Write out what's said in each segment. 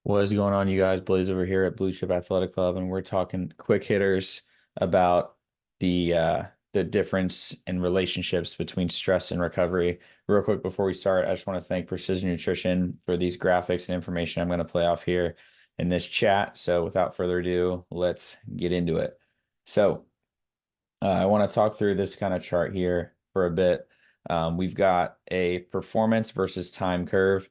What is going on, you guys? Blaze over here at Blue Chip Athletic Club, and we're talking quick hitters about the difference in relationships between stress and recovery. Real quick before we start, I just want to thank Precision Nutrition for these graphics and information I'm going to play off here in this chat. So without further ado, let's get into it. So I want to talk through this kind of chart here for a bit. We've got a performance versus time curve.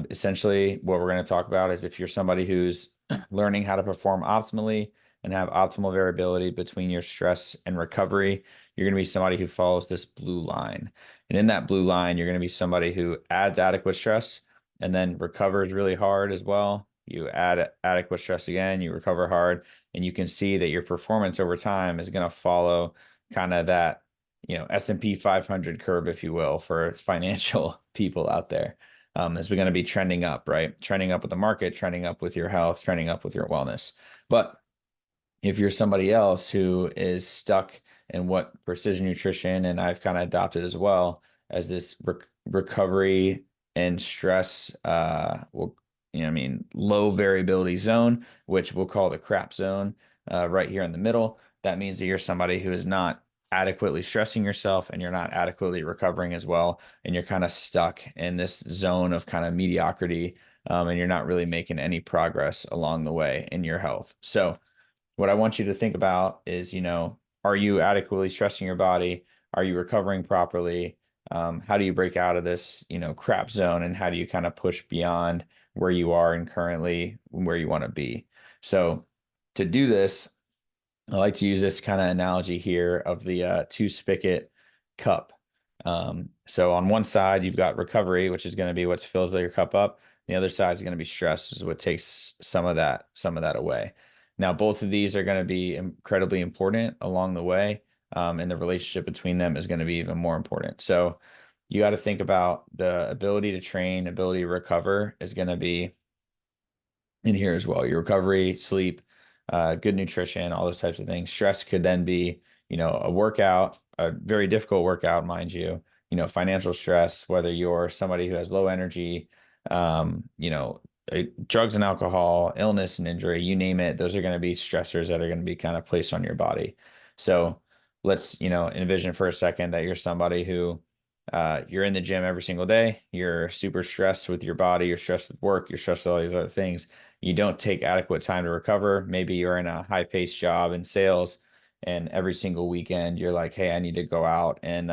Essentially, what we're going to talk about is if you're somebody who's learning how to perform optimally and have optimal variability between your stress and recovery, you're going to be somebody who follows this blue line. And in that blue line, you're going to be somebody who adds adequate stress and then recovers really hard as well. You add adequate stress again, you recover hard, and you can see that your performance over time is going to follow kind of that, S&P 500 curve, if you will, for financial people out there. Is we're going to be trending up, right? Trending up with the market, trending up with your health, trending up with your wellness. But if you're somebody else who is stuck in what precision nutrition and I've kind of adopted as well as this recovery and stress, low variability zone, which we'll call the crap zone, right here in the middle. That means that you're somebody who is not adequately stressing yourself and you're not adequately recovering as well. And you're kind of stuck in this zone of kind of mediocrity, and you're not really making any progress along the way in your health. So, what I want you to think about is, are you adequately stressing your body? Are you recovering properly? How do you break out of this, crap zone, and how do you kind of push beyond where you are and currently where you want to be? So to do this, I like to use this kind of analogy here of the two spigot cup. So on one side, you've got recovery, which is going to be what fills your cup up. The other side is going to be stress, is what takes some of that away. Now, both of these are going to be incredibly important along the way, and the relationship between them is going to be even more important. So you got to think about the ability to train, ability to recover is going to be in here as well. Your recovery, sleep, good nutrition, all those types of things. Stress could then be, a workout, a very difficult workout, mind you, financial stress, whether you're somebody who has low energy, um, you know, drugs and alcohol, illness and injury, you name it, those are going to be stressors that are going to be kind of placed on your body. So let's, envision for a second that you're somebody who you're in the gym every single day. You're super stressed with your body. You're stressed with work. You're stressed with all these other things. You don't take adequate time to recover. Maybe you're in a high-paced job in sales, and every single weekend you're like, "Hey, I need to go out and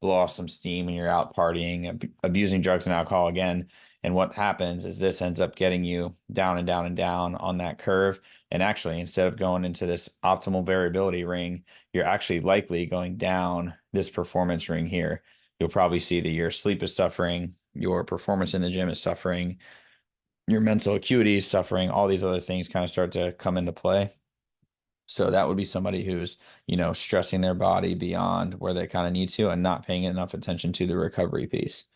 blow off some steam," and you're out partying, abusing drugs and alcohol again. And what happens is this ends up getting you down and down and down on that curve. And actually, instead of going into this optimal variability ring, you're actually likely going down this performance ring here. You'll probably see that your sleep is suffering, your performance in the gym is suffering, your mental acuity is suffering, all these other things kind of start to come into play. So that would be somebody who's, stressing their body beyond where they kind of need to and not paying enough attention to the recovery piece.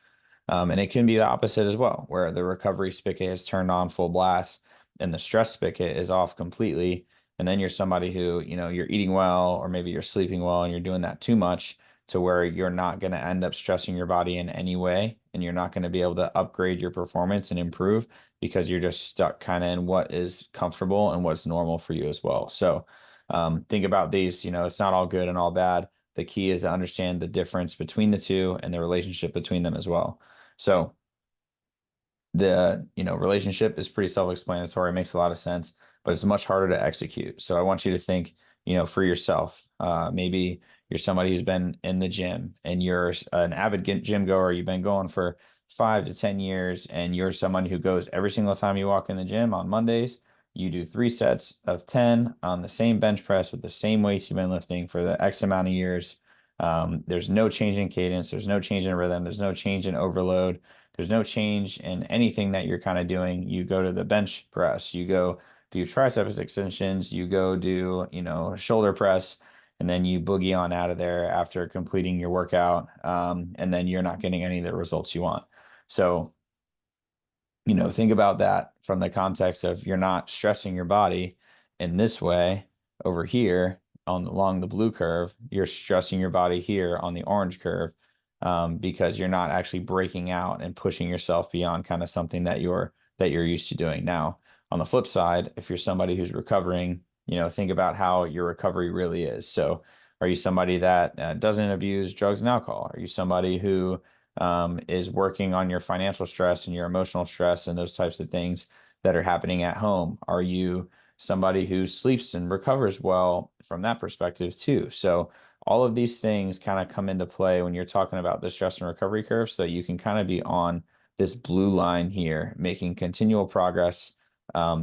And it can be the opposite as well, where the recovery spigot is turned on full blast and the stress spigot is off completely. And then you're somebody who, you're eating well, or maybe you're sleeping well and you're doing that too much to where you're not going to end up stressing your body in any way. And you're not going to be able to upgrade your performance and improve because you're just stuck kind of in what is comfortable and what's normal for you as well. So think about these, it's not all good and all bad. The key is to understand the difference between the two and the relationship between them as well. So the, relationship is pretty self-explanatory, makes a lot of sense, but it's much harder to execute. So I want you to think, for yourself. Maybe you're somebody who's been in the gym and you're an avid gym goer. You've been going for 5 to 10 years, and you're someone who goes every single time you walk in the gym on Mondays. You do 3 sets of 10 on the same bench press with the same weights you've been lifting for the X amount of years. There's no change in cadence. There's no change in rhythm. There's no change in overload. There's no change in anything that you're kind of doing. You go to the bench press, you go do triceps extensions, you go do, shoulder press, and then you boogie on out of there after completing your workout. And then you're not getting any of the results you want. So, think about that from the context of you're not stressing your body in this way over here along the blue curve. You're stressing your body here on the orange curve, because you're not actually breaking out and pushing yourself beyond kind of something that that you're used to doing. Now, on the flip side, if you're somebody who's recovering, think about how your recovery really is. So, are you somebody that doesn't abuse drugs and alcohol? Are you somebody who is working on your financial stress and your emotional stress and those types of things that are happening at home? Are you somebody who sleeps and recovers well from that perspective too? So all of these things kind of come into play when you're talking about the stress and recovery curve, so that you can kind of be on this blue line here, making continual progress,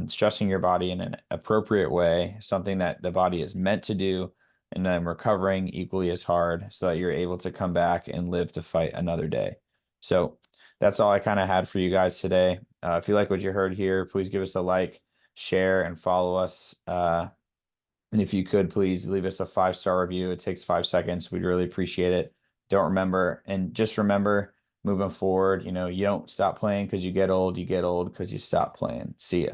stressing your body in an appropriate way, something that the body is meant to do, and then recovering equally as hard so that you're able to come back and live to fight another day. So that's all I kind of had for you guys today. If you like what you heard here, please give us a like, share, and follow us. And if you could, please leave us a 5-star review. It takes 5 seconds. We'd really appreciate it. Just remember, moving forward, you don't stop playing because you get old. You get old because you stop playing. See ya.